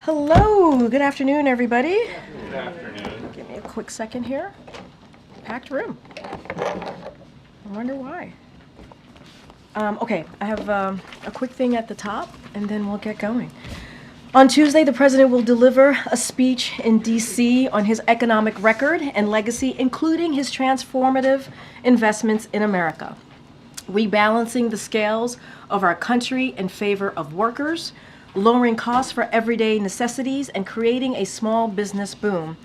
Hello, good afternoon, everybody. Good afternoon. Give me a quick second here. Packed room. I wonder why. Okay, I have a quick thing at the top, and then we'll get going. On Tuesday, the president will deliver a speech in D.C. on his economic record and legacy, including his transformative investments in America, rebalancing the scales of our country in favor of workers, lowering costs for everyday necessities, and creating a small business boom.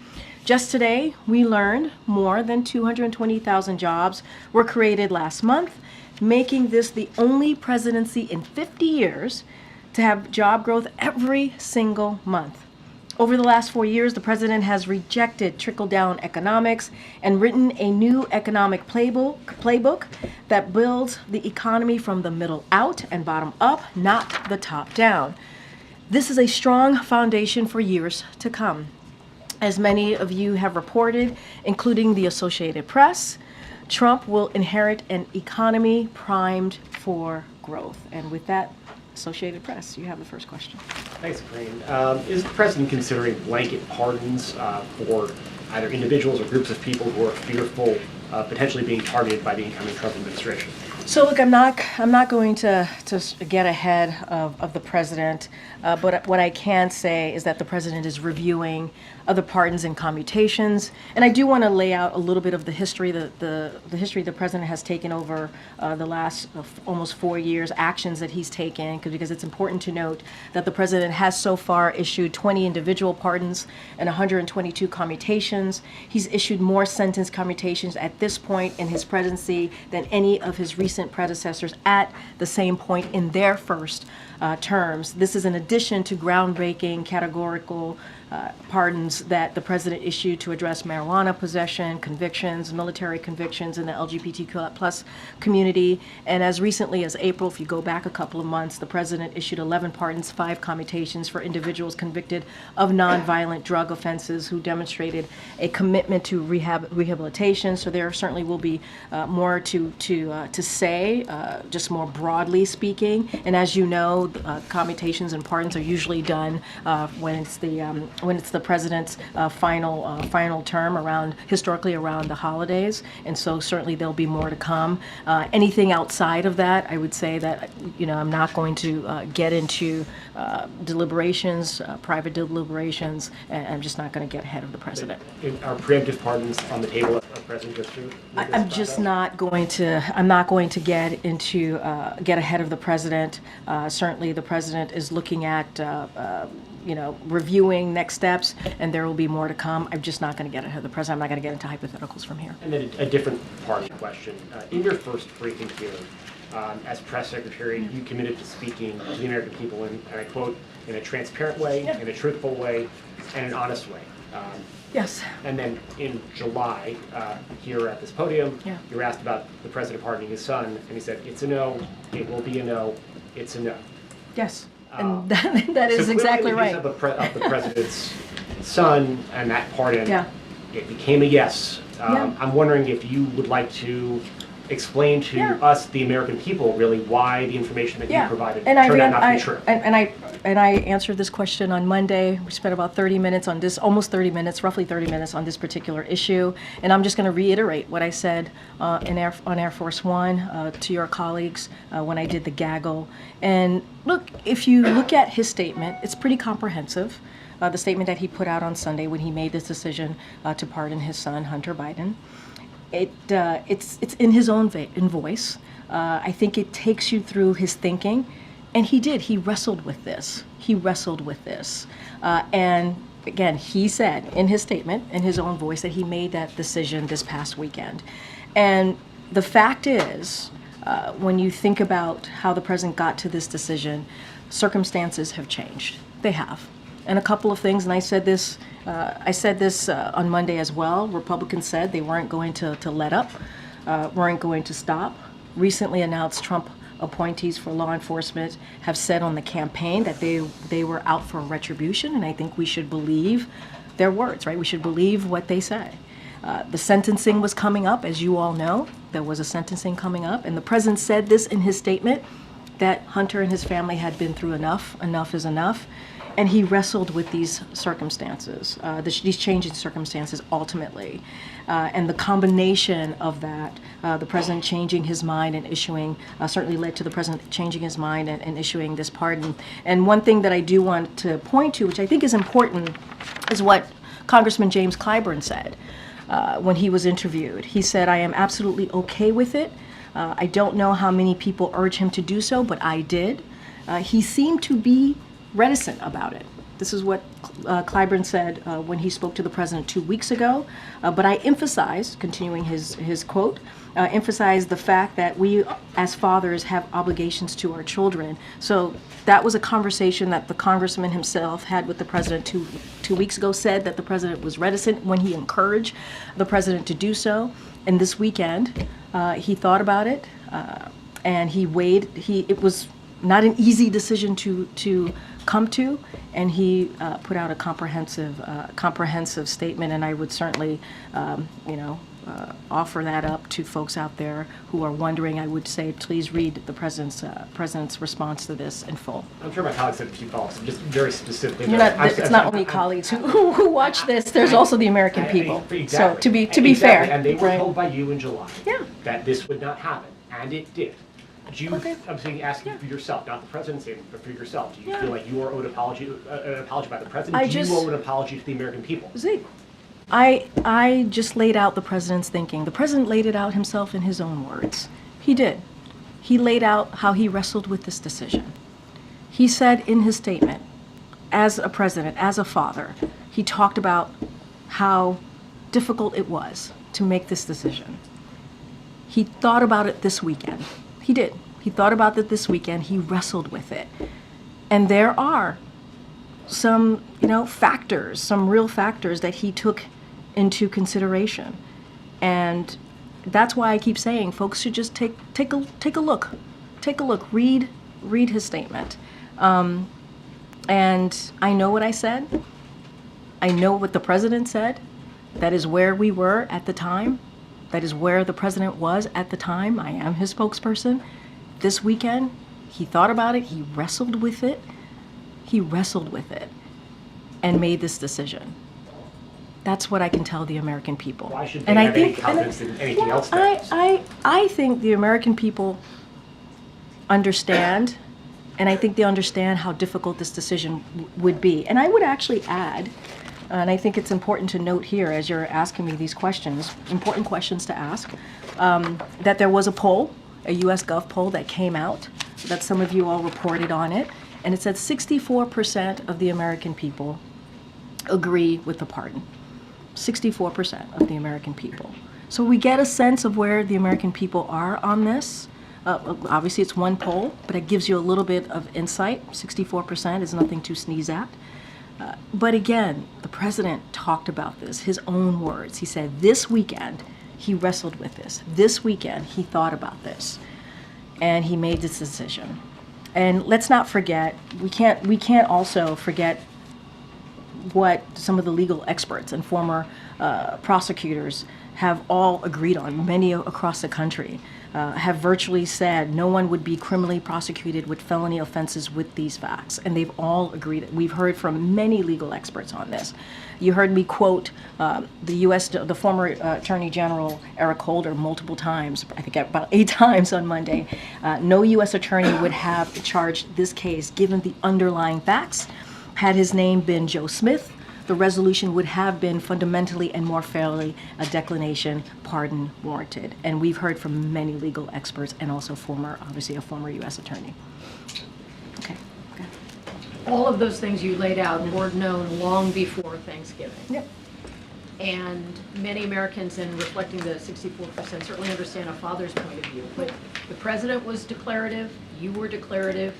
Just today, we learned more than 220,000 jobs were created last month, making this the only presidency in 50 years to have job growth every single month. Over the last 4 years, the president has rejected trickle-down economics and written a new economic playbook that builds the economy from the middle out and bottom up, not the top down. This is a strong foundation for years to come. As many of you have reported, including the Associated Press, Trump will inherit an economy primed for growth. And with that, Associated Press, you have the first question. Thanks, Karine. Is the president considering blanket pardons for either individuals or groups of people who are fearful of potentially being targeted by the incoming Trump administration? So look, I'm not going to get ahead of the president, but what I can say is that the president is reviewing other pardons and commutations, and I do want to lay out a little bit of the history, the history the president has taken over the last almost 4 years, actions that he's taken, because it's important to note that the president has so far issued 20 individual pardons and 122 commutations. He's issued more sentence commutations at this point in his presidency than any of his recent predecessors at the same point in their first terms. This is in addition to groundbreaking categorical pardons that the president issued to address marijuana possession, convictions, military convictions in the LGBTQ plus community. And as recently as April, if you go back a couple of months, the president issued 11 pardons, 5 commutations for individuals convicted of nonviolent drug offenses who demonstrated a commitment to rehabilitation. So there certainly will be more to say, just more broadly speaking. And as you know, commutations and pardons are usually done when it's the president's final term historically around the holidays, and so certainly there'll be more to come. Anything outside of that, I would say that I'm not going to get into deliberations, private deliberations, and I'm just not going to get ahead of the president. Are preemptive pardons on the table if the president goes through? I'm just not going to. I'm not going to get ahead of the president. Certainly, the president is looking at reviewing next steps, and there will be more to come. I'm just not going to get ahead of the president. I'm not going to get into hypotheticals from here. And then a different part of the question. In your first briefing here, as press secretary, you committed to speaking to the American people in, and I quote, in a transparent way, in a truthful way, and an honest way. Yes. And then in July, here at this podium, you were asked about the president pardoning his son, and he said, it's a no, it will be a no, it's a no. Yes. And that is exactly right. So clearly of the president's son and that pardon, it became a yes. I'm wondering if you would like to explain to us, the American people, really why the information that you provided turned out not to be true. And I answered this question on Monday. We spent about 30 minutes on this, almost 30 minutes, roughly 30 minutes on this particular issue. And I'm just going to reiterate what I said on Air Force One to your colleagues when I did the gaggle. And look, if you look at his statement, it's pretty comprehensive. The statement that he put out on Sunday when he made this decision to pardon his son, Hunter Biden. It's in his own voice. I think it takes you through his thinking, and he did. He wrestled with this. And again, he said in his statement, in his own voice, that he made that decision this past weekend. And the fact is, when you think about how the president got to this decision, circumstances have changed. They have. And a couple of things, and I said this on Monday as well. Republicans said they weren't going to let up, weren't going to stop. Recently announced Trump appointees for law enforcement have said on the campaign that they were out for retribution, and I think we should believe their words, right? We should believe what they say. The sentencing was coming up, as you all know. There was a sentencing coming up, and the president said this in his statement, that Hunter and his family had been through enough. Enough is enough. And he wrestled with these circumstances, these changing circumstances ultimately. And the combination of that, the president changing his mind and issuing, certainly led to the president changing his mind and issuing this pardon. And one thing that I do want to point to, which I think is important, is what Congressman James Clyburn said when he was interviewed. He said, "I am absolutely okay with it. I don't know how many people urge him to do so, but I did." He seemed to be reticent about it. This is what Clyburn said when he spoke to the president 2 weeks ago. But I emphasized, continuing his quote, emphasized the fact that we as fathers have obligations to our children. So that was a conversation that the congressman himself had with the president two weeks ago, said that the president was reticent when he encouraged the president to do so. And this weekend, he thought about it and he weighed, it was not an easy decision to come to, and he put out a comprehensive statement. And I would certainly, offer that up to folks out there who are wondering. I would say, please read the president's response to this in full. I'm sure my colleagues have a few follow-ups. Just very specifically, it's not only colleagues who watch this. There's also the American people. Exactly. So to be fair, and they were right? told by you in July Yeah. that this would not happen, and it did. Do you, Okay. I'm saying, asking for yourself, not the president's statement, but for yourself. Do you Yeah. feel like you are owed an apology by the president? Do you owe an apology to the American people? Zeke, I just laid out the president's thinking. The president laid it out himself in his own words. He did. He laid out how he wrestled with this decision. He said in his statement, as a president, as a father, he talked about how difficult it was to make this decision. He thought about it this weekend. He did. He thought about it this weekend. He wrestled with it. And there are some, factors, some real factors that he took into consideration. And that's why I keep saying folks should just take a look. Take a look. Read his statement. And I know what I said. I know what the president said. That is where we were at the time. That is where the president was at the time. I am his spokesperson. This weekend, he thought about it. He wrestled with it. And made this decision. That's what I can tell the American people. Why should they have any confidence in anything else? I think the American people understand, and I think they understand how difficult this decision would be. And I would actually add, and I think it's important to note here as you're asking me these questions, important questions to ask, that there was a poll, a US Gov poll that came out, that some of you all reported on it, and it said 64% of the American people agree with the pardon. 64% of the American people. So we get a sense of where the American people are on this. Obviously it's one poll, but it gives you a little bit of insight. 64% is nothing to sneeze at. But again, the president talked about this, his own words. He said this weekend he wrestled with this. This weekend he thought about this, and he made this decision. And let's not forget, we can't also forget what some of the legal experts and former prosecutors have all agreed on. Many across the country have virtually said no one would be criminally prosecuted with felony offenses with these facts, and they've all agreed. We've heard from many legal experts on this. You heard me quote the former Attorney General Eric Holder multiple times, I think about 8 times on Monday. No U.S. attorney would have charged this case given the underlying facts. Had his name been Joe Smith, the resolution would have been fundamentally and more fairly a declination, pardon warranted. And we've heard from many legal experts and also obviously a former U.S. attorney. Okay. All of those things you laid out were known long before Thanksgiving. Yep. And many Americans, in reflecting the 64%, certainly understand a father's point of view. But the president was declarative, you were declarative.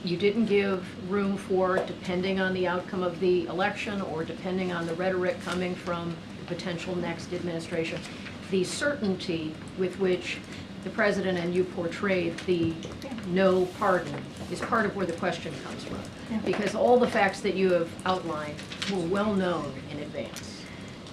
You didn't give room for, depending on the outcome of the election or depending on the rhetoric coming from the potential next administration, the certainty with which the president and you portrayed the no pardon is part of where the question comes from. Because all the facts that you have outlined were well known in advance.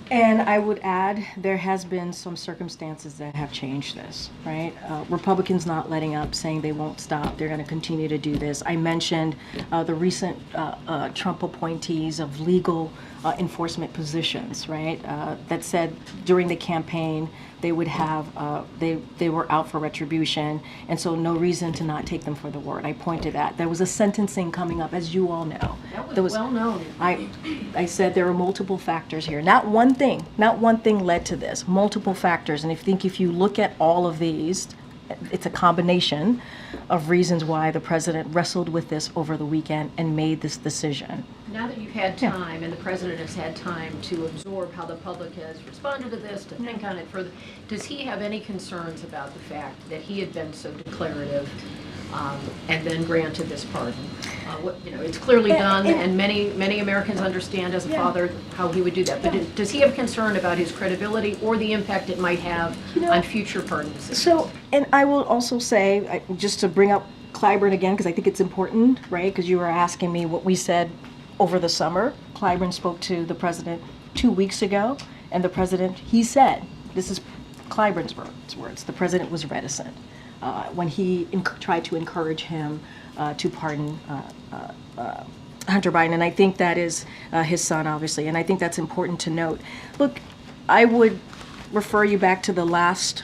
And I would add, there has been some circumstances that have changed this, right? Republicans not letting up, saying they won't stop. They're going to continue to do this. I mentioned the recent Trump appointees of legal enforcement positions, right? That said during the campaign they would have, they were out for retribution, and so no reason to not take them for the word. I pointed at. There was a sentencing coming up, as you all know. That was well known. I said there are multiple factors here. Not one thing led to this. Multiple factors, and I think if you look at all of these, it's a combination of reasons why the president wrestled with this over the weekend and made this decision. Now that you've had time, and the president has had time to absorb how the public has responded to this, to think on it further, does he have any concerns about the fact that he had been so declarative and then granted this pardon? It's clearly done, and many Americans understand as a father how he would do that. But does he have concern about his credibility or the impact it might have on future pardon decisions? So, and I will also say, just to bring up Clyburn again, because I think it's important, right? Because you were asking me what we said over the summer. Clyburn spoke to the president 2 weeks ago, and the president, he said, this is Clyburn's words, the president was reticent when he tried to encourage him to pardon Hunter Biden. And I think that is his son, obviously, and I think that's important to note. Look, I would refer you back to the last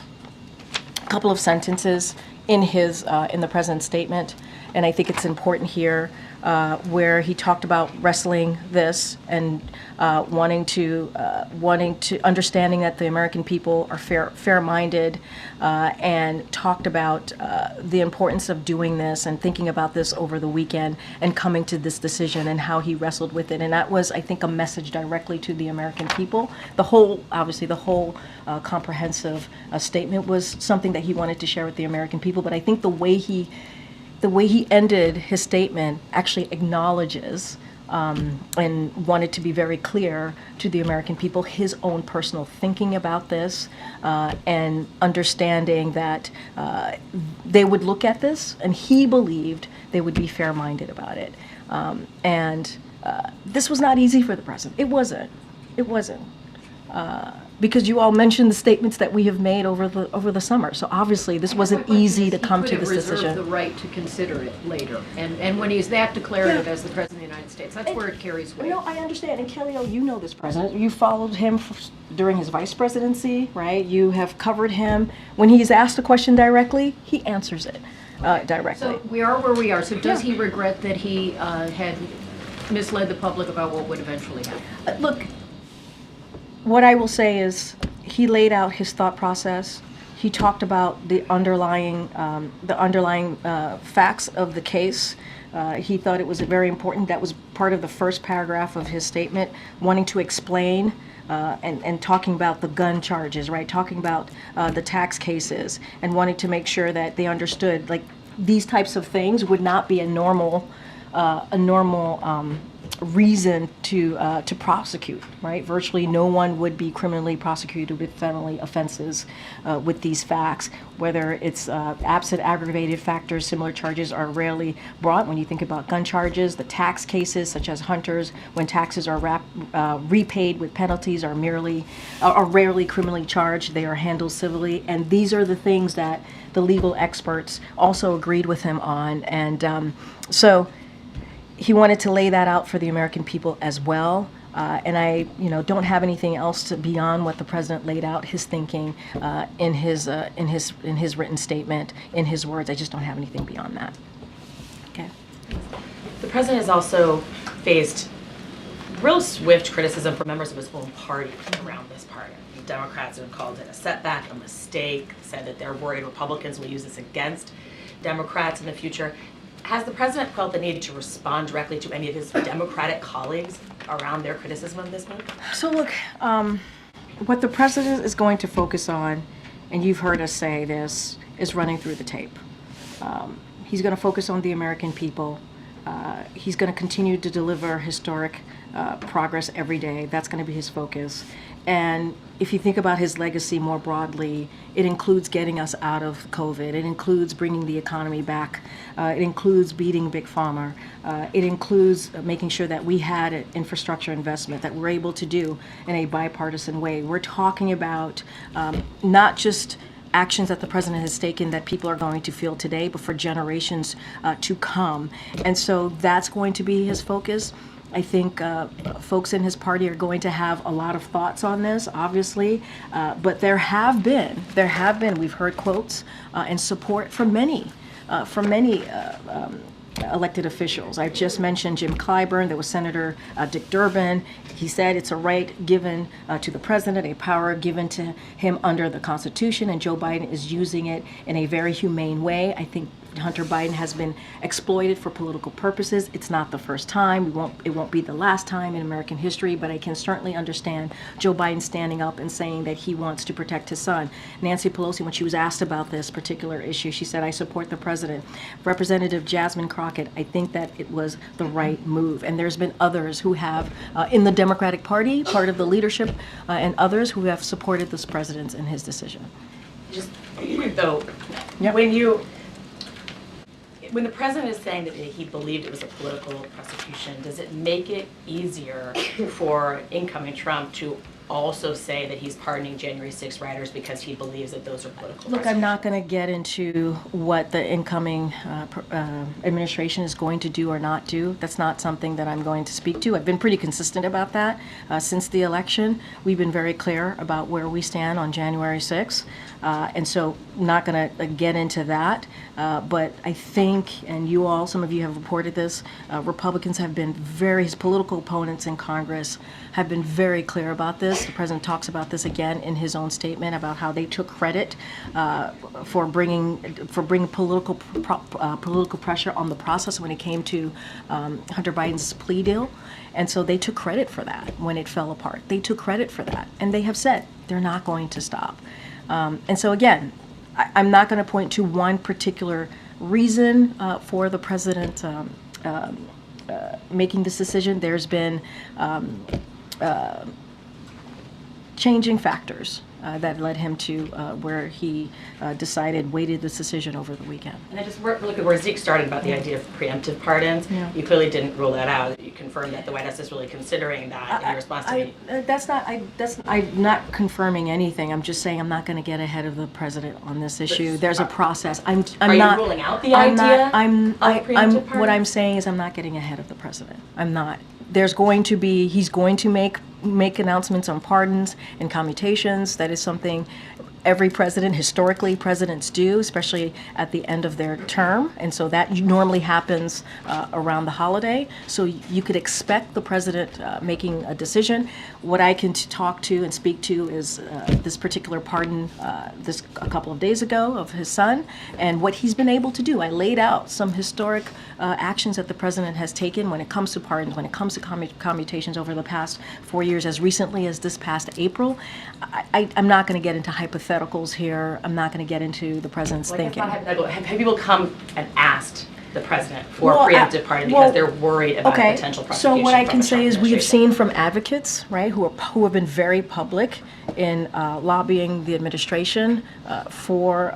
couple of sentences in the president's statement, and I think it's important here where he talked about wrestling this and wanting to understanding that the American people are fair-minded, and talked about the importance of doing this and thinking about this over the weekend and coming to this decision and how he wrestled with it. And that was, I think, a message directly to the American people. The whole comprehensive statement was something that he wanted to share with the American people. But I think the way he ended his statement actually acknowledges and wanted to be very clear to the American people his own personal thinking about this, and understanding that they would look at this, and he believed they would be fair-minded about it. And this was not easy for the president. It wasn't. Because you all mentioned the statements that we have made over the summer. So obviously this wasn't easy to come to this decision. He could have reserved the right to consider it later. And when he's that declarative as the President of the United States, that's where it carries weight. No, I understand. And Kelly, you know this president. You followed him during his vice presidency, right? You have covered him. When he's asked a question directly, he answers it directly. So we are where we are. So does he regret that he had misled the public about what would eventually happen? Look, what I will say is he laid out his thought process. He talked about the underlying facts of the case. He thought it was very important. That was part of the first paragraph of his statement, wanting to explain and talking about the gun charges, right? Talking about the tax cases, and wanting to make sure that they understood, like, these types of things would not be a normal reason to prosecute, right? Virtually no one would be criminally prosecuted with felony offenses with these facts. Whether it's absent aggravated factors, similar charges are rarely brought. When you think about gun charges, the tax cases, such as Hunter's, when taxes are repaid with penalties, are rarely criminally charged. They are handled civilly, and these are the things that the legal experts also agreed with him on, and so he wanted to lay that out for the American people as well. And I, don't have anything else beyond what the president laid out, his thinking in his written statement, in his words. I just don't have anything beyond that. Okay. The president has also faced real swift criticism from members of his own party around this pardon. The Democrats have called it a setback, a mistake, said that they're worried Republicans will use this against Democrats in the future. Has the president felt the need to respond directly to any of his Democratic colleagues around their criticism of this move? So look, what the president is going to focus on, and you've heard us say this, is running through the tape. He's going to focus on the American people. He's going to continue to deliver historic progress every day. That's going to be his focus. And if you think about his legacy more broadly, it includes getting us out of COVID. It includes bringing the economy back. It includes beating Big Pharma. It includes making sure that we had an infrastructure investment that we're able to do in a bipartisan way. We're talking about not just actions that the president has taken that people are going to feel today, but for generations to come. And so that's going to be his focus. I think folks in his party are going to have a lot of thoughts on this, obviously, but there have been, we've heard quotes and support from many elected officials. I just mentioned Jim Clyburn. There was Senator Dick Durbin. He said it's a right given to the president, a power given to him under the Constitution, and Joe Biden is using it in a very humane way. I think Hunter Biden has been exploited for political purposes. It's not the first time. It won't be the last time in American history, but I can certainly understand Joe Biden standing up and saying that he wants to protect his son. Nancy Pelosi, when she was asked about this particular issue, she said, "I support the president." Representative Jasmine Crockett, I think that it was the right move. And there's been others who have, in the Democratic Party, part of the leadership, and others who have supported this president in his decision. Just, though, Yep. when the president is saying that he believed it was a political prosecution, does it make it easier for incoming Trump to also say that he's pardoning January 6 rioters because he believes that those are political Look, I'm prosecutions? not going to get into what the incoming administration is going to do or not do. That's not something that I'm going to speak to. I've been pretty consistent about that since the election. We've been very clear about where we stand on January 6th. And so not going to get into that. But I think, and you all, some of you have reported this, Republicans have been his political opponents in Congress have been very clear about this. The president talks about this again in his own statement about how they took credit for bringing political pressure on the process when it came to Hunter Biden's plea deal. And so they took credit for that when it fell apart. They took credit for that. And they have said they're not going to stop. And so again, I'm not going to point to one particular reason for the president making this decision. There's been changing factors that led him to where he weighted this decision over the weekend. And I just look at where Zeke started about the idea of preemptive pardons. Yeah. You clearly didn't rule that out. You confirmed that the White House is really considering that in response to me. I'm not confirming anything. I'm just saying I'm not going to get ahead of the president on this issue. There's a process. I'm Are not you ruling out the idea of preemptive pardons? What I'm saying is I'm not getting ahead of the president. I'm not. He's going to make announcements on pardons and commutations. That is something every president, historically, presidents do, especially at the end of their term. And so that normally happens around the holiday. So you could expect the president making a decision. What I can talk to and speak to is this particular pardon a couple of days ago of his son and what he's been able to do. I laid out some historic actions that the president has taken when it comes to pardons, when it comes to commutations over the past 4 years, as recently as this past April. I'm not going to get into hypotheticals here. I'm not going to get into the president's thinking. Have people come and asked the president for preemptive pardon because they're worried about potential prosecution? So what I from can the say Trump is we have administration? seen from advocates, right, who have been very public in lobbying the administration for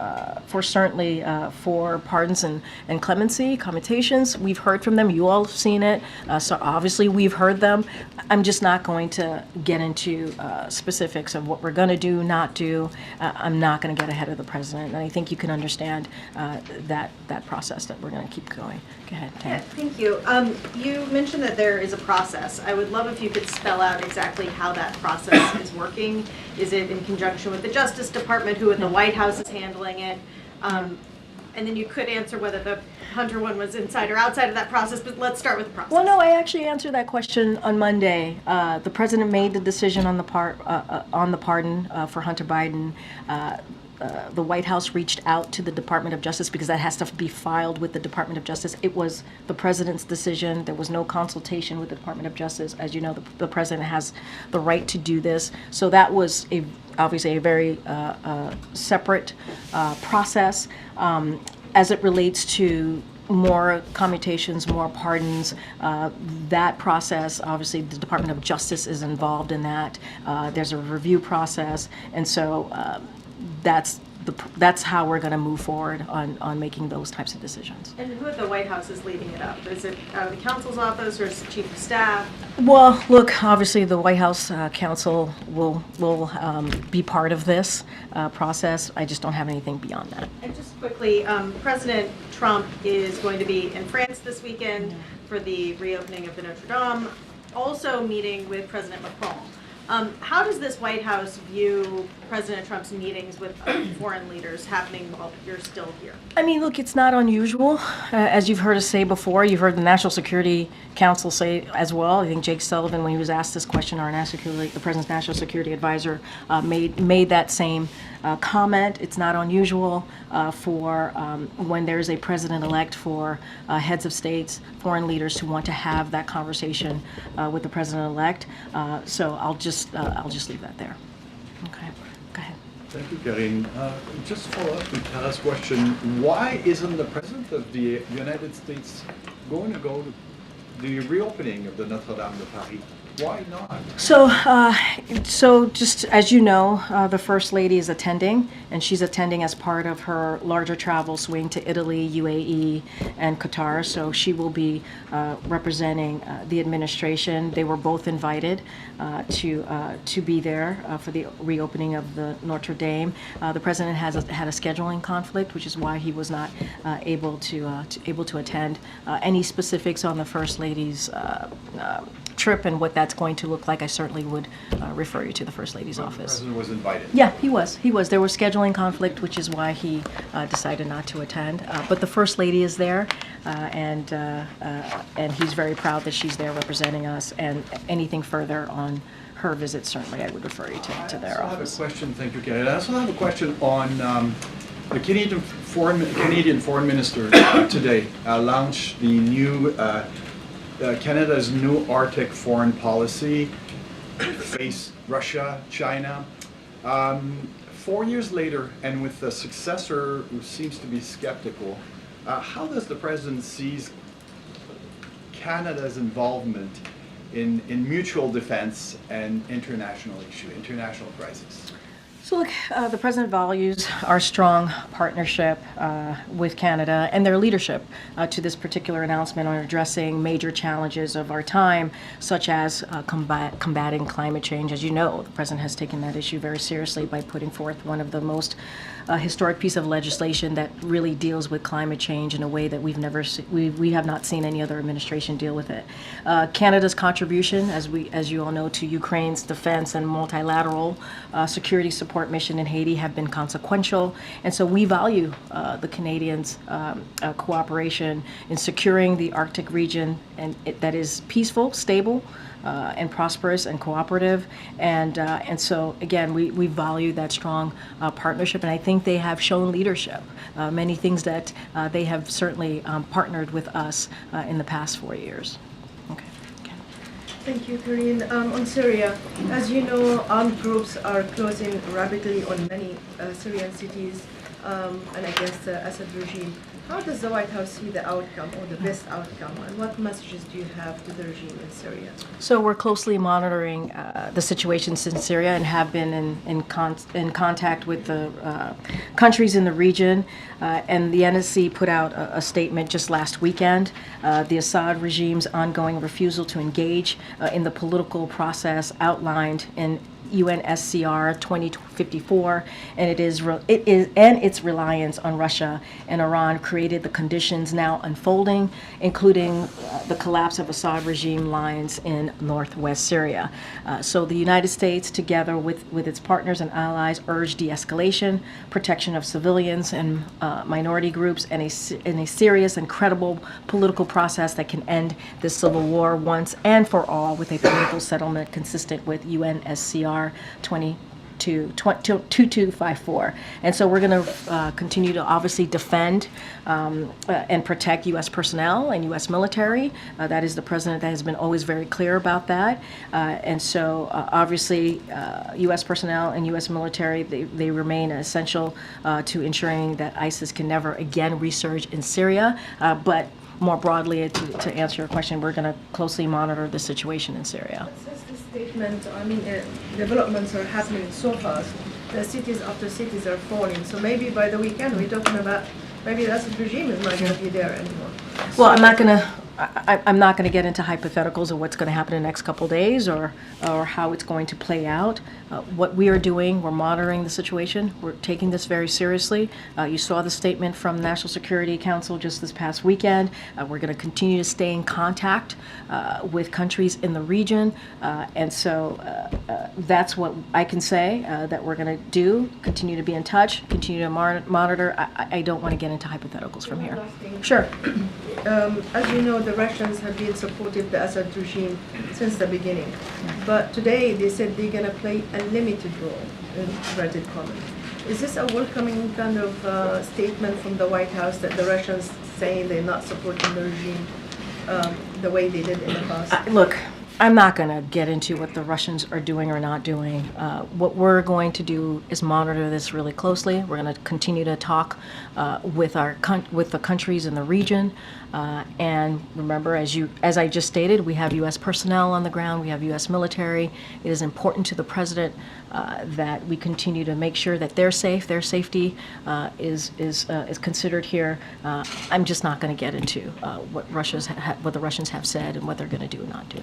pardons and clemency, commutations. We've heard from them. You all have seen it. So obviously we've heard them. I'm just not going to get into specifics of what we're going to do, not do. I'm not going to get ahead of the president. And I think you can understand that process that we're going to keep going. Go ahead, Tam. Yeah, thank you. You mentioned that there is a process. I would love if you could spell out exactly how that process is working. Is it in conjunction with the Justice Department, who in the White House is handling it? And then you could answer whether the Hunter one was inside or outside of that process, but let's start with the process. Well, no, I actually answered that question on Monday. The president made the decision on the pardon for Hunter Biden. The White House reached out to the Department of Justice because that has to be filed with the Department of Justice. It was the president's decision. There was no consultation with the Department of Justice. As you know, the president has the right to do this. So that was obviously a very separate process. As it relates to more commutations, more pardons. That process, obviously, the Department of Justice is involved in that. There's a review process, and so that's how we're going to move forward on making those types of decisions. And who at the White House is leading it up? Is it the counsel's office or is it chief of staff? Well, look, obviously, the White House counsel will be part of this process. I just don't have anything beyond that. And just quickly, President Trump is going to be in France this weekend for the reopening of the Notre Dame, also meeting with President Macron. How does this White House view President Trump's meetings with foreign leaders happening while you're still here? I mean, look, it's not unusual. As you've heard us say before, you've heard the National Security Council say as well. I think Jake Sullivan, when he was asked this question, the President's National Security Advisor, made that same comment. It's not unusual for when there's a president-elect for heads of states, foreign leaders to want to have that conversation with the president-elect. So I'll just leave that there. Okay, go ahead. Thank you, Karine. Just follow up to Tara's question. Why isn't the President of the United States going to go to the reopening of the Notre Dame de Paris? Why not? So just as you know, the First Lady is attending, and she's attending as part of her larger travel swing to Italy, UAE, and Qatar. So she will be representing the administration. They were both invited to be there for the reopening of the Notre Dame. The president had a scheduling conflict, which is why he was not able to attend. Any specifics on the First Lady's trip and what that's going to look like, I certainly would refer you to the First Lady's office. The President was invited. Yeah, he was. There was scheduling conflict, which is why he decided not to attend. But the First Lady is there, and he's very proud that she's there representing us. And anything further on her visit, certainly I would refer you to their office. I have a question. Thank you, Karine. I also have a question on the Canadian Foreign Minister today launched the new Canada's new Arctic foreign policy, face Russia, China. 4 years later, and with a successor who seems to be skeptical, how does the President see Canada's involvement in mutual defense and international crisis? So look, the President values our strong partnership with Canada and their leadership to this particular announcement on addressing major challenges of our time, such as combating climate change. As you know, the President has taken that issue very seriously by putting forth one of the most historic piece of legislation that really deals with climate change in a way that we have not seen any other administration deal with it. Canada's contribution, as you all know, to Ukraine's defense and multilateral security support mission in Haiti have been consequential, and so we value the Canadians' cooperation in securing the Arctic region and that is peaceful, stable, and prosperous and cooperative, and so again we value that strong partnership, and I think they have shown leadership. Many things that they have certainly partnered with us in the past 4 years. Okay. Thank you, Karine. On Syria, as you know, armed groups are closing rapidly on many Syrian cities and against the Assad regime. How does the White House see the outcome or the best outcome, and what messages do you have to the regime in Syria? So we're closely monitoring the situations in Syria and have been in contact with the countries in the region. And the NSC put out a statement just last weekend. The Assad regime's ongoing refusal to engage in the political process outlined in UNSCR 2054, and its reliance on Russia and Iran created the conditions now unfolding, including the collapse of Assad regime lines in northwest Syria. So the United States, together with its partners and allies, urged de-escalation, protection of civilians and minority groups, and a serious and credible political process that can end this civil war once and for all with a political settlement consistent with UNSCR to 2254. And so we're going to continue to obviously defend and protect U.S. personnel and U.S. military. That is the president that has been always very clear about that. And so obviously U.S. personnel and U.S. military, they remain essential to ensuring that ISIS can never again resurge in Syria. But more broadly, to answer your question, we're going to closely monitor the situation in Syria. Since this statement, I mean, developments are happening so fast, the cities after cities are falling. So maybe by the weekend, we're talking about maybe the Assad regime is not going to be there anymore. Well, I'm not going to get into hypotheticals of what's going to happen in the next couple of days or how it's going to play out. What we are doing, we're monitoring the situation. We're taking this very seriously. You saw the statement from the National Security Council just this past weekend. We're going to continue to stay in contact with countries in the region. And so that's what I can say that we're going to do, continue to be in touch, continue to monitor. I don't want to get into hypotheticals from here. Sure. As you know, the Russians have been supportive the Assad regime since the beginning. But today they said they're going to play a limited role, in inverted commas. Is this a welcoming kind of statement from the White House that the Russians saying they're not supporting the regime the way they did in the past? Look, I'm not going to get into what the Russians are doing or not doing. What we're going to do is monitor this really closely. We're going to continue to talk with the countries in the region. And remember, as I just stated, we have U.S. personnel on the ground. We have U.S. military. It is important to the president that we continue to make sure that they're safe. Their safety is considered here. I'm just not going to get into what the Russians have said and what they're going to do and not do.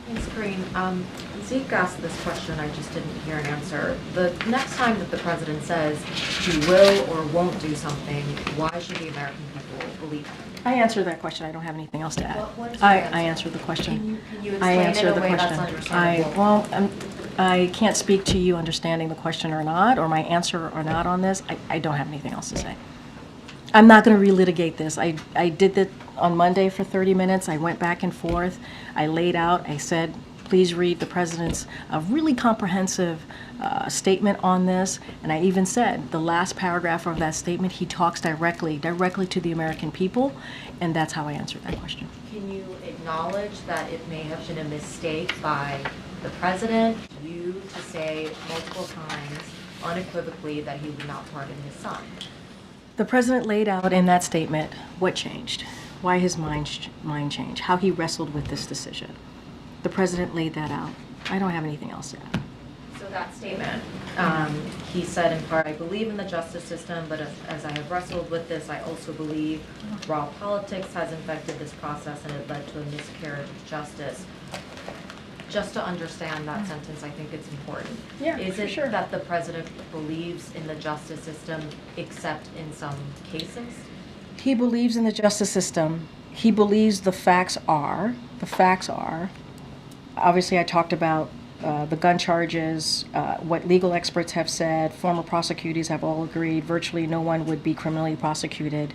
Thanks, Karine. Zeke asked this question, I just didn't hear an answer. The next time that the president says he will or won't do something, why should the American people believe him? I answered that question. I don't have anything else to add. What is your I answer? answered the question. Can you I explain it answered in the a way that's question. understandable? I can't speak to you understanding the question or not, or my answer or not on this. I don't have anything else to say. I'm not going to relitigate this. I did that on Monday for 30 minutes. I went back and forth. I laid out. I said, please read the president's really comprehensive statement on this. And I even said the last paragraph of that statement, he talks directly to the American people. And that's how I answered that question. Can you acknowledge that it may have been a mistake by the president, you, to say multiple times unequivocally that he would not pardon his son? The president laid out in that statement what changed, why his mind changed, how he wrestled with this decision. The president laid that out. I don't have anything else to add. So that statement, he said in part, I believe in the justice system, but as I have wrestled with this, I also believe raw politics has infected this process and it led to a miscarriage of justice. Just to understand that sentence, I think it's important. Yeah, Is for it sure. that the president believes in the justice system except in some cases? He believes in the justice system. He believes the facts are. Obviously, I talked about the gun charges, what legal experts have said, former prosecutors have all agreed virtually no one would be criminally prosecuted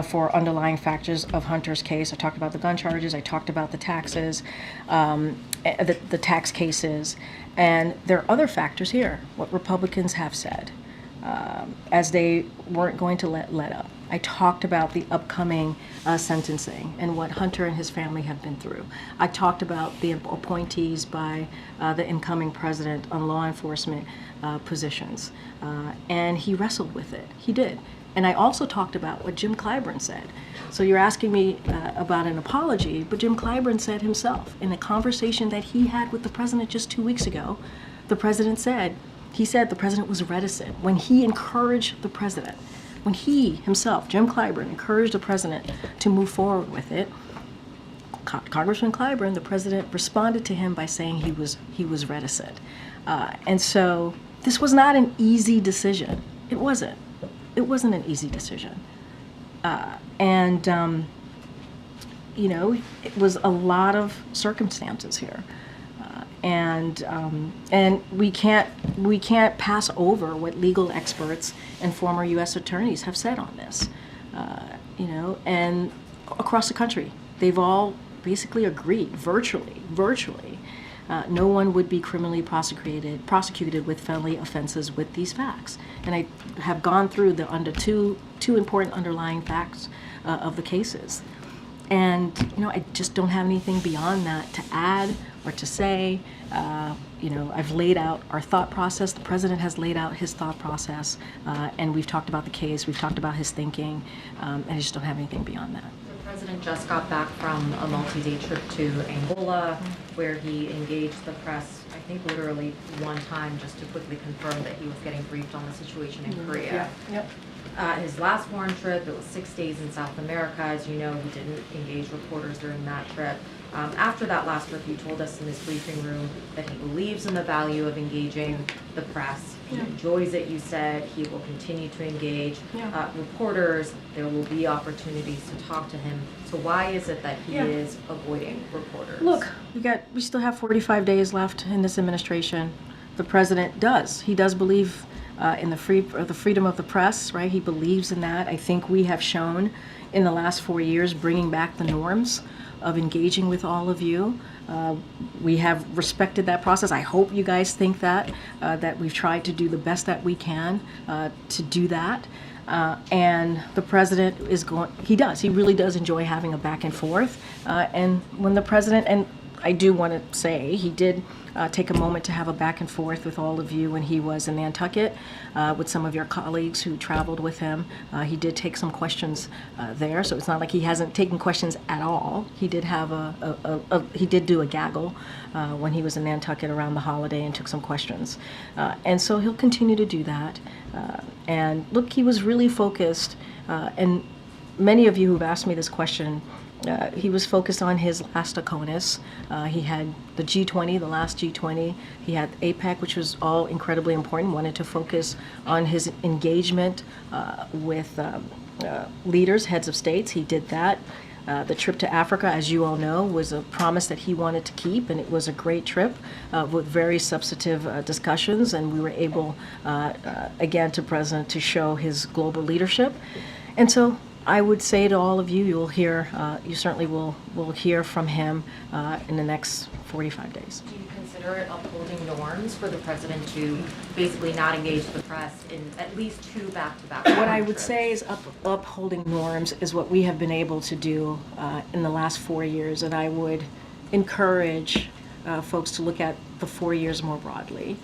for underlying factors of Hunter's case. I talked about the gun charges, I talked about the taxes, the tax cases, and there are other factors here, what Republicans have said, as they weren't going to let up. I talked about the upcoming sentencing and what Hunter and his family have been through. I talked about the appointees by the incoming president on law enforcement positions, and he wrestled with it. He did. And I also talked about what Jim Clyburn said. So you're asking me about an apology, but Jim Clyburn said himself in a conversation that he had with the president just 2 weeks ago, the president said, the president was reticent when he encouraged the president. When he himself, Jim Clyburn, encouraged the president to move forward with it, Congressman Clyburn, the president, responded to him by saying he was reticent. And so this was not an easy decision. It wasn't. It wasn't an easy decision. It was a lot of circumstances here. And we can't pass over what legal experts and former U.S. attorneys have said on this, and across the country, they've all basically agreed virtually no one would be criminally prosecuted with felony offenses with these facts. And I have gone through the two important underlying facts of the cases. And, I just don't have anything beyond that to add or to say. I've laid out our thought process. The president has laid out his thought process, and we've talked about the case. We've talked about his thinking, and I just don't have anything beyond that. The president just got back from a multi-day trip to Angola, where he engaged the press, I think literally one time, just to quickly confirm that he was getting briefed on the situation in Korea. Yep. His last foreign trip, it was 6 days in South America. As you know, he didn't engage reporters during that trip. After that last trip, he told us in his briefing room that he believes in the value of engaging the press. He enjoys it, you said. He will continue to engage reporters. There will be opportunities to talk to him. So why is it that he is avoiding reporters? Look, we still have 45 days left in this administration. The president does. He does believe in the freedom of the press, right? He believes in that. I think we have shown in the last 4 years bringing back the norms of engaging with all of you. We have respected that process. I hope you guys think that we've tried to do the best that we can to do that. And the president he really does enjoy having a back and forth. And when the president, and I do want to say, he did take a moment to have a back and forth with all of you when he was in Nantucket with some of your colleagues who traveled with him. He did take some questions there, so it's not like he hasn't taken questions at all. He did have he did do a gaggle when he was in Nantucket around the holiday and took some questions. And so he'll continue to do that. And look, he was really focused, and many of you who've asked me this question, he was focused on his last ACONUS. He had the G20, the last G20. He had APEC, which was all incredibly important, wanted to focus on his engagement with leaders, heads of states. He did that. The trip to Africa, as you all know, was a promise that he wanted to keep, and it was a great trip with very substantive discussions, and we were able, again, to President to show his global leadership. And so I would say to all of you, you certainly will hear from him in the next 45 days. Do you consider it upholding norms for the president to basically not engage the press in at least 2 back-to-back? What I would say is upholding norms is what we have been able to do in the last 4 years, and I would encourage folks to look at the 4 years more broadly.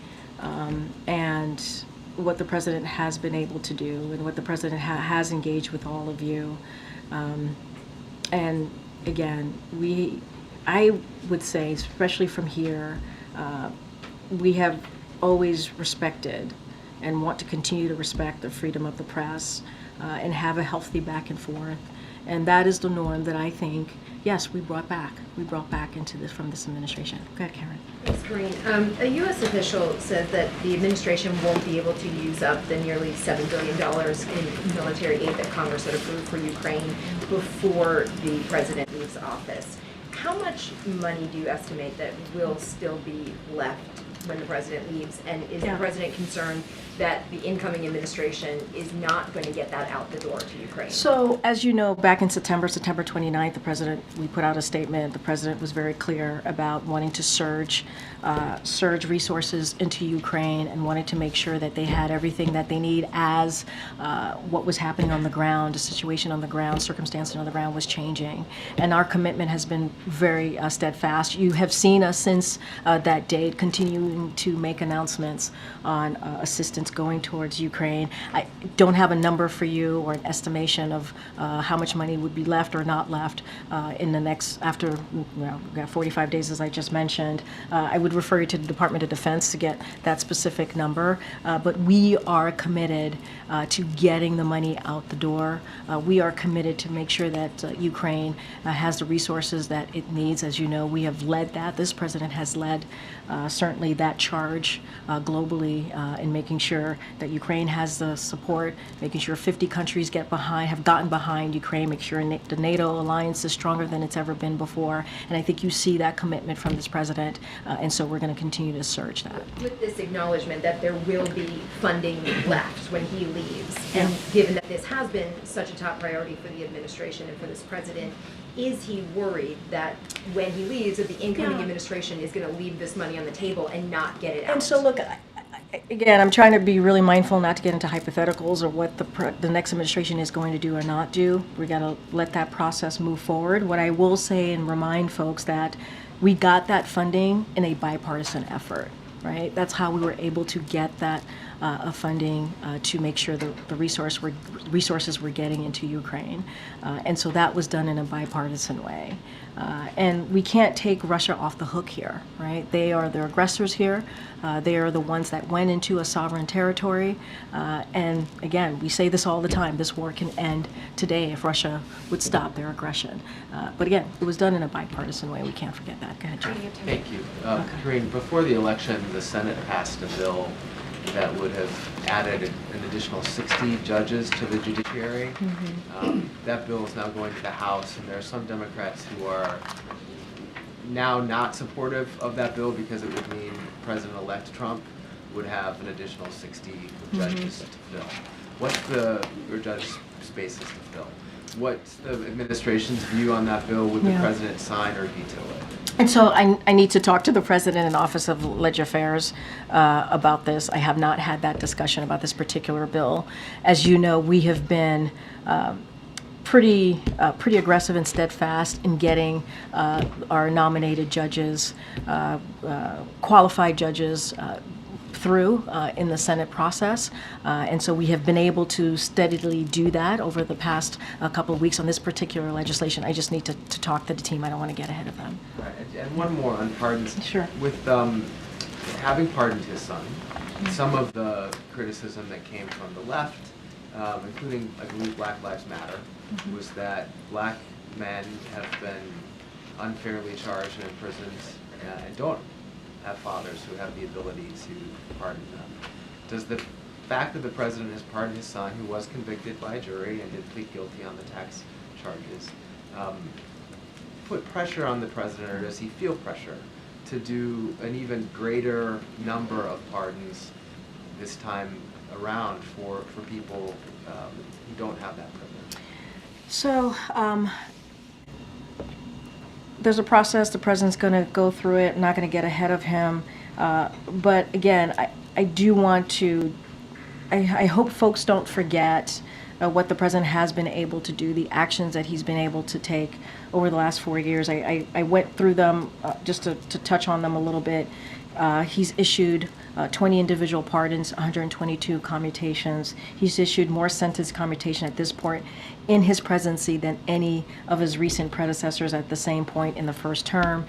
And what the president has been able to do and what the president has engaged with all of you. And again, I would say, especially from here, we have always respected and want to continue to respect the freedom of the press and have a healthy back and forth. And that is the norm that I think, yes, we brought back into this from this administration. Go ahead, Karen. Thanks, Karine. A U.S. official says that the administration won't be able to use up the nearly $7 billion in military aid that Congress had approved for Ukraine before the president leaves office. How much money do you estimate that will still be left when the president leaves? And is the president concerned that the incoming administration is not going to get that out the door to Ukraine? So, as you know, back in September 29th, we put out a statement. The president was very clear about wanting to surge resources into Ukraine and wanted to make sure that they had everything that they need as what was happening on the ground, the situation on the ground, circumstances on the ground was changing. And our commitment has been very steadfast. You have seen us since that date continuing to make announcements on assistance going towards Ukraine. I don't have a number for you or an estimation of how much money would be left or not left in the next, after we've got 45 days, as I just mentioned. I would refer you to the Department of Defense to get that specific number. But we are committed to getting the money out the door. We are committed to make sure that Ukraine has the resources that it needs. As you know, we have led that. This president has led certainly that charge globally in making sure sure that Ukraine has the support, making sure 50 countries have gotten behind Ukraine, make sure the NATO alliance is stronger than it's ever been before. And I think you see that commitment from this president, and so we're going to continue to surge that. With this acknowledgement that there will be funding left when he leaves, and given that this has been such a top priority for the administration and for this president, is he worried that when he leaves, that the incoming administration is going to leave this money on the table and not get it out? And so, look, again, I'm trying to be really mindful not to get into hypotheticals or what the next administration is going to do or not do. We got to let that process move forward. What I will say and remind folks that we got that funding in a bipartisan effort, right? That's how we were able to get that funding to make sure the resources were getting into Ukraine. And so that was done in a bipartisan way. And we can't take Russia off the hook here, right? They are the aggressors here. They are the ones that went into a sovereign territory. And again, we say this all the time, this war can end today if Russia would stop their aggression. But again, it was done in a bipartisan way. We can't forget that. Go ahead, Jeff. Thank you. Karine, before the election, the Senate passed a bill that would have added an additional 60 judges to the judiciary. That bill is now going to the House, and there are some Democrats who are now not supportive of that bill because it would mean President-elect Trump would have an additional 60 judges to fill. Or judge spaces to fill. What's the administration's view on that bill? Would the president sign or veto it? And so I need to talk to the president and Office of Leg Affairs about this. I have not had that discussion about this particular bill. As you know, we have been pretty aggressive and steadfast in getting our nominated judges, qualified judges, through in the Senate process. And so we have been able to steadily do that over the past couple of weeks on this particular legislation. I just need to talk to the team. I don't want to get ahead of them. Right. And one more on pardons. Sure. With having pardoned his son, some of the criticism that came from the left, including, I believe, Black Lives Matter, was that black men have been unfairly charged and imprisoned and don't have fathers who have the ability to pardon them. Does the fact that the president has pardoned his son, who was convicted by a jury and did plead guilty on the tax charges, put pressure on the president, or does he feel pressure to do an even greater number of pardons this time around for people who don't have that privilege? So there's a process. The president's going to go through it. I'm not going to get ahead of him. But again, I do want to, I hope folks don't forget what the president has been able to do, the actions that he's been able to take over the last 4 years. I went through them just to touch on them a little bit. He's issued 20 individual pardons, 122 commutations. He's issued more sentence commutation at this point in his presidency than any of his recent predecessors at the same point in the first term.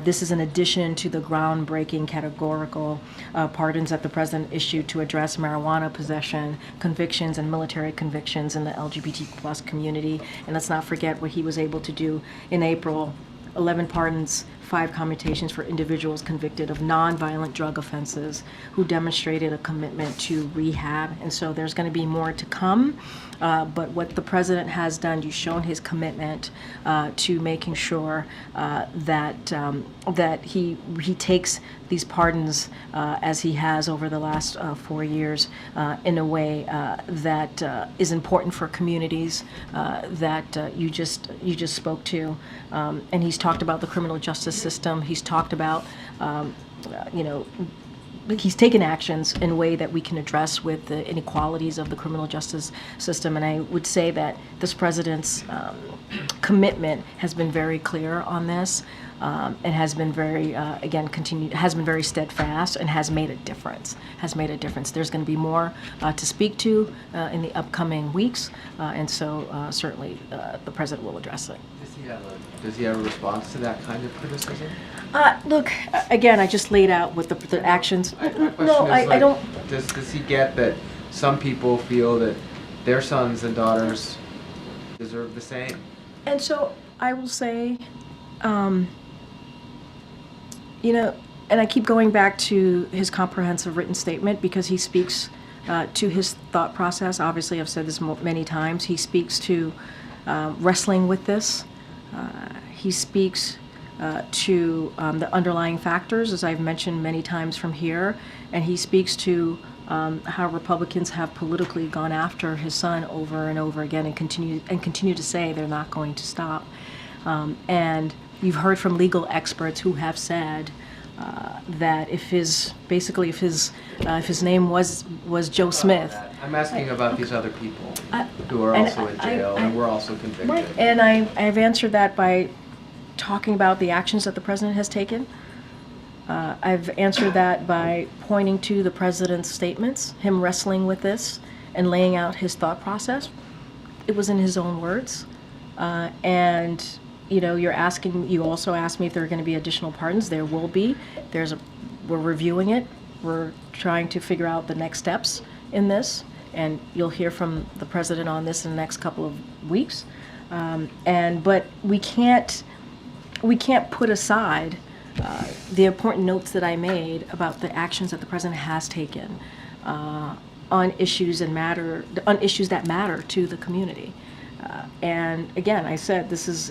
This is in addition to the groundbreaking categorical pardons that the president issued to address marijuana possession convictions and military convictions in the LGBT+ community. And let's not forget what he was able to do in April. 11 pardons, 5 commutations for individuals convicted of nonviolent drug offenses who demonstrated a commitment to rehab. And so there's going to be more to come. But what the president has done, you've shown his commitment to making sure that he takes these pardons as he has over the last 4 years in a way that is important for communities that you just spoke to. And he's talked about the criminal justice system. He's talked about he's taken actions in a way that we can address with the inequalities of the criminal justice system. And I would say that this president's commitment has been very clear on this, and has been very, has been very steadfast and has made a difference. There's going to be more to speak to in the upcoming weeks, and so certainly the president will address it. Does he have a response to that kind of criticism? Look, again, I just laid out what the actions. My question is, I don't. Does he get that some people feel that their sons and daughters deserve the same? And so I will say, and I keep going back to his comprehensive written statement because he speaks to his thought process. Obviously, I've said this many times. He speaks to wrestling with this. He speaks to the underlying factors, as I've mentioned many times from here, and he speaks to how Republicans have politically gone after his son over and over again and continue to say they're not going to stop. And you've heard from legal experts who have said that if his name was Joe Smith. I'm asking about these other people who are and also in jail and were also convicted. Right, and I've answered that by talking about the actions that the president has taken. I've answered that by pointing to the president's statements, him wrestling with this and laying out his thought process. It was in his own words. And you know, you also asked me if there are going to be additional pardons. There will be. We're reviewing it. We're trying to figure out the next steps in this, and you'll hear from the president on this in the next couple of weeks. But we can't put aside the important notes that I made about the actions that the president has taken on issues that matter to the community. And again, I said he's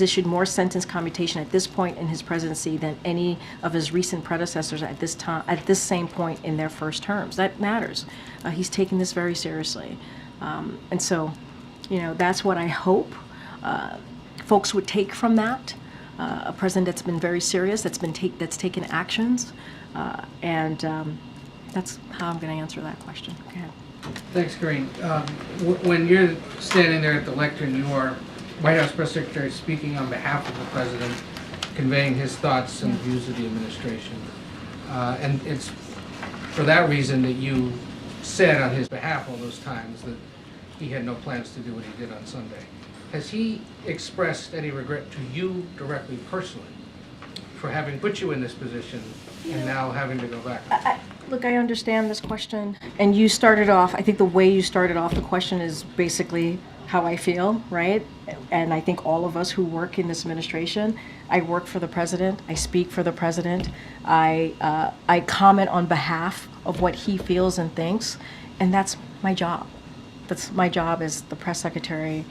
issued more sentence commutation at this point in his presidency than any of his recent predecessors at this same point in their first terms. That matters. He's taken this very seriously, and so, you know, that's what I hope folks would take from that. A president that's been very serious, that's taken actions, and that's how I'm going to answer that question. Go ahead. Thanks, Karine. When you're standing there at the lectern, you are White House Press Secretary speaking on behalf of the President, conveying his thoughts and views of the administration. And it's for that reason that you said on his behalf all those times that he had no plans to do what he did on Sunday. Has he expressed any regret to you directly, personally, for having put you in this position and now having to go back? Look, I understand this question, and you started off, I think the way you started off the question is basically how I feel, right? And I think all of us who work in this administration, I work for the president, I speak for the president, I comment on behalf of what he feels and thinks, and that's my job. That's my job as the press secretary,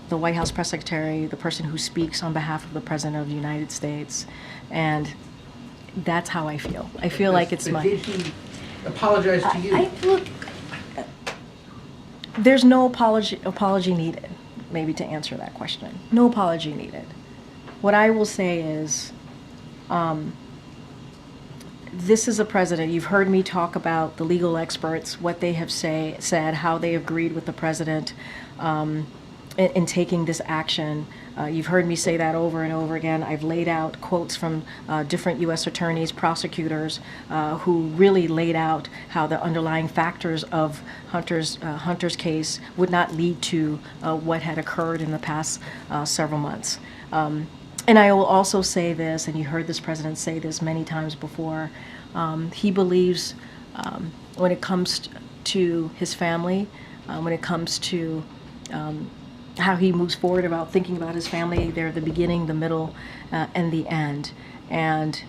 the White House press secretary, the person who speaks on behalf of the President of the United States, and that's how I feel. I feel like it's my... Did he apologize to you? Look, there's no apology needed, maybe, to answer that question. No apology needed. What I will say is, this is a president. You've heard me talk about the legal experts, what they have said, how they agreed with the president in taking this action. You've heard me say that over and over again. I've laid out quotes from different U.S. attorneys, prosecutors, who really laid out how the underlying factors of Hunter's case would not lead to what had occurred in the past several months. And I will also say this, and you heard this president say this many times before, he believes when it comes to his family, when it comes to how he moves forward about thinking about his family, they're the beginning, the middle, and the end. And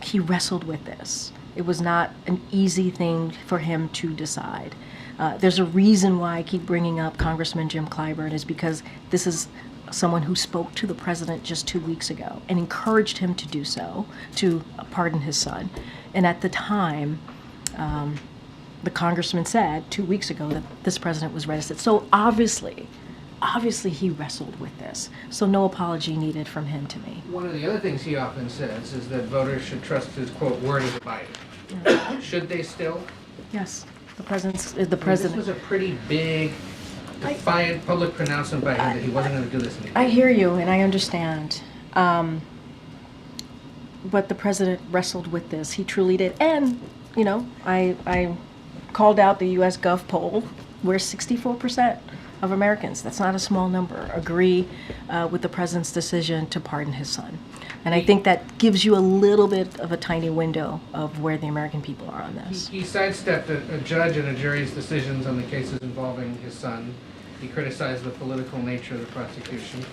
he wrestled with this. It was not an easy thing for him to decide. There's a reason why I keep bringing up Congressman Jim Clyburn, is because this is someone who spoke to the president just 2 weeks ago and encouraged him to do so, to pardon his son. And at the time, the congressman said 2 weeks ago that this president was reticent. So obviously he wrestled with this. So no apology needed from him to me. One of the other things he often says is that voters should trust his, quote, word as a Biden. Should they still? Yes, the president. This was a pretty big, defiant public pronouncement by him that he wasn't going to do this anymore. I hear you, and I understand. But the president wrestled with this. He truly did. And, you know, I called out the U.S. Gov poll where 64% of Americans, that's not a small number, agree with the president's decision to pardon his son. And I think that gives you a little bit of a tiny window of where the American people are on this. He sidestepped a judge and a jury's decisions on the cases involving his son. He criticized the political nature of the prosecution.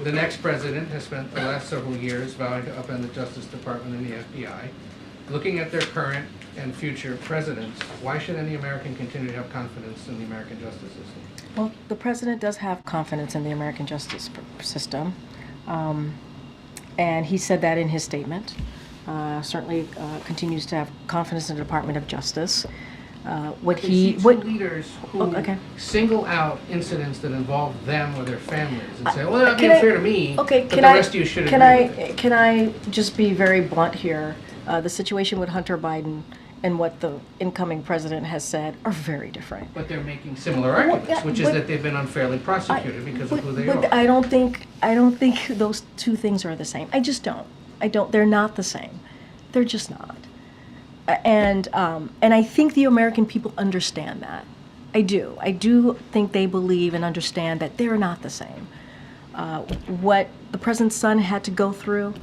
The next president has spent the last several years vowing to upend the Justice Department and the FBI. looking at their current and future presidents, why should any American continue to have confidence in the American justice system? Well, the president does have confidence in the American justice system, and he said that in his statement. Certainly continues to have confidence in the Department of Justice. They see two leaders who okay. single out incidents that involve them or their families and say, well, they're not Can being I- fair to me, Okay, but can the I, rest of you should can agree with it. Can I just be very blunt here? The situation with Hunter Biden and what the incoming president has said are very different. But they're making similar arguments, yeah, which is but- that they've been unfairly prosecuted because of who they But are. I don't think those two things are the same. I just don't. They're not the same. They're just not. And I think the American people understand that. I do. I do think they believe and understand that they're not the same. What the president's son had to go through,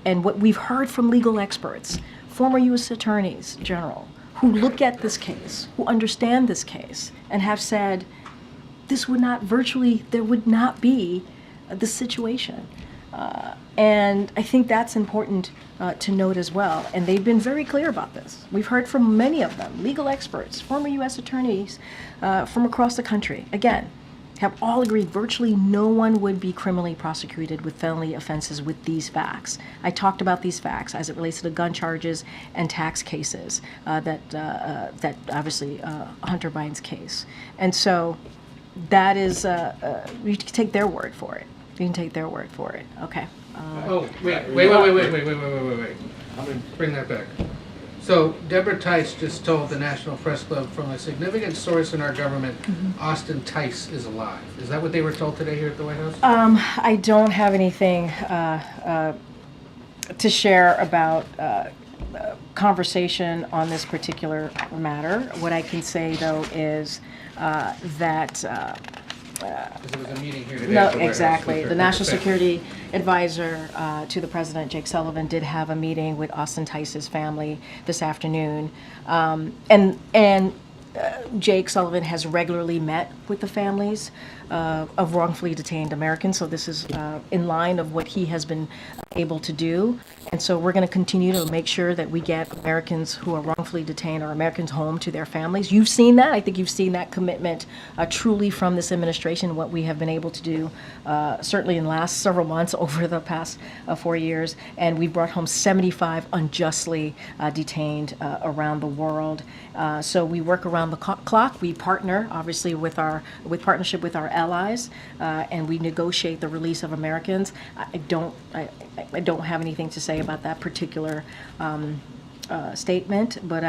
and what we've heard from legal experts, former U.S. attorneys general, who look at this case, who understand this case, and have said, there would not be this situation. And I think that's important to note as well. And they've been very clear about this. We've heard from many of them, legal experts, former U.S. attorneys from across the country, again, have all agreed virtually no one would be criminally prosecuted with felony offenses with these facts. I talked about these facts as it relates to the gun charges and tax cases that obviously Hunter Biden's case. And so that is, you can take their word for it. You can take their word for it. Okay. Oh, wait. Bring that back. So Deborah Tice just told the National Press Club from a significant source in our government, Austin Tice is alive. Is that what they were told today here at the White House? I don't have anything to share about conversation on this particular matter. What I can say, though, is that Because there was a meeting here today no, at the White House exactly. with The her National family. Security Advisor to the President, Jake Sullivan, did have a meeting with Austin Tice's family this afternoon, and Jake Sullivan has regularly met with the families of wrongfully detained Americans. So this is in line of what he has been able to do. And so we're going to continue to make sure that we get Americans who are wrongfully detained or Americans home to their families. You've seen that. I think you've seen that commitment truly from this administration, what we have been able to do certainly in the last several months over the past 4 years. And we brought home 75 unjustly detained around the world. So we work around the clock. We partner, obviously, with partnership with our allies, and we negotiate the release of Americans. I don't have anything to say about that particular statement, but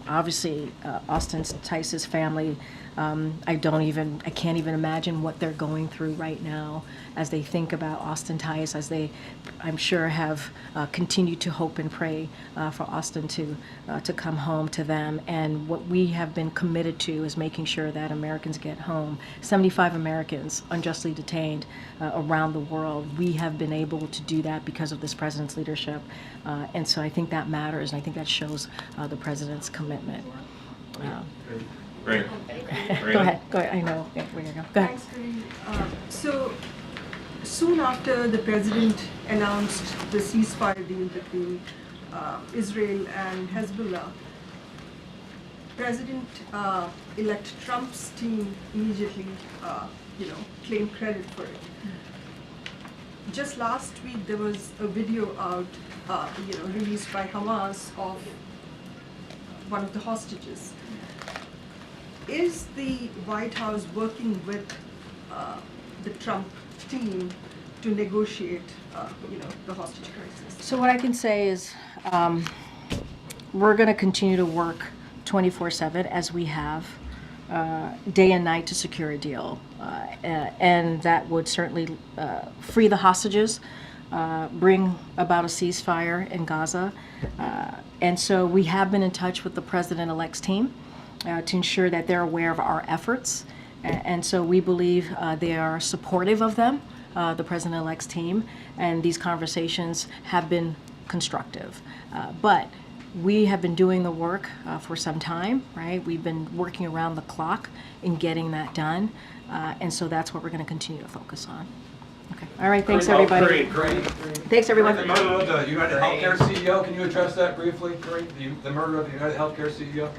obviously, Austin Tice's family, I can't even imagine what they're going through right now as they think about Austin Tice, as they, I'm sure, have continued to hope and pray for Austin to come home to them. And what we have been committed to is making sure that Americans get home. 75 Americans unjustly detained around the world. We have been able to do that because of this president's leadership. And so I think that matters, and I think that shows the president's commitment. Great. Go ahead. I know where you're going. Go ahead. Thanks, Karine. So soon after the president announced the ceasefire deal between Israel and Hezbollah, President-elect Trump's team immediately, claimed credit for it. Just last week, there was a video out, released by Hamas of one of the hostages. Is the White House working with the Trump team to negotiate, the hostage crisis? So what I can say is we're going to continue to work 24/7 as we have day and night to secure a deal. And that would certainly free the hostages, bring about a ceasefire in Gaza. And so we have been in touch with the president-elect's team to ensure that they're aware of our efforts. And so we believe they are supportive of them, the president-elect's team, and these conversations have been constructive. But we have been doing the work for some time, right? We've been working around the clock in getting that done. And so that's what we're going to continue to focus on. Okay. All right, thanks, everybody. Karine. Thanks, everyone. The murder of the United Healthcare CEO, can you address that briefly, Karine? The murder of the United Healthcare CEO?